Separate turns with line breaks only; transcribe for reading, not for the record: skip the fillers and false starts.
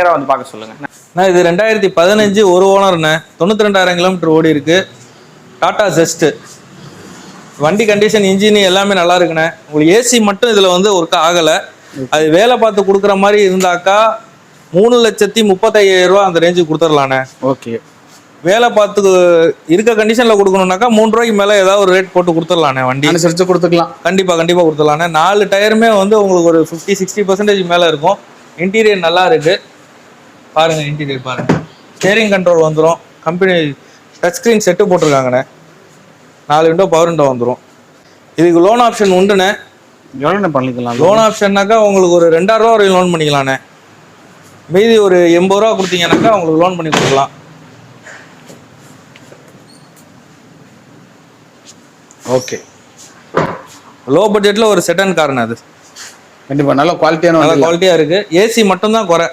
வந்து பார்க்க சொல்லுங்க.
நான் இது 2015 ஒரு ஓனர்ண்ணே, 92,000 கிலோமீட்டர் ஓடி இருக்கு. டாடா ஜெஸ்ட் வண்டி கண்டிஷன், இன்ஜின் எல்லாமே நல்லா இருக்குண்ணே. உங்களுக்கு ஏசி மட்டும் இதுல வந்து ஒர்க் ஆகல. அது வேலை பார்த்து கொடுக்குற மாதிரி இருந்தாக்கா 3,35,000 ரூபா அந்த ரேஞ்சுக்கு கொடுத்துடலாண்ணே.
ஓகே.
வேலை பார்த்து இருக்க கண்டிஷன்ல கொடுக்கணும்னாக்கா 3 ரூபாய்க்கு மேல ஏதாவது ஒரு ரேட் போட்டு கொடுத்துடலாண்ணே. வண்டி
அனுசரிச்சு கொடுத்துக்கலாம்.
கண்டிப்பா கொடுத்துடலாண்ணே. 4 டயருமே வந்து உங்களுக்கு ஒரு 50-60% மேல இருக்கும். இன்டீரியர் நல்லா இருக்கு பாருங்க. இன்டீரியர் பாருங்க. ஸ்டேரிங் கண்ட்ரோல் வந்துடும். கம்பெனி டச் ஸ்கிரீன் செட்டு போட்டிருக்காங்கண்ணே. 4 விண்டோ பவர் விண்டோ வந்துடும். இதுக்கு லோன் ஆப்ஷன் உண்டுண்ணே.
எவ்வளோ பண்ணிக்கலாம்?
லோன் ஆப்ஷன்னாக்கா உங்களுக்கு ஒரு 2,000 ரூபா வரையும் லோன் பண்ணிக்கலாண்ணே. மீதி ஒரு 80 ரூபா கொடுத்தீங்கன்னாக்கா உங்களுக்கு லோன் பண்ணி கொடுக்கலாம்.
ஓகே.
லோ பட்ஜெட்ல ஒரு செடான் கார்ண்ணே. அது
கண்டிப்பா நல்ல குவாலிட்டியா
இருக்கு. ஏசி மட்டும் தான் குறை.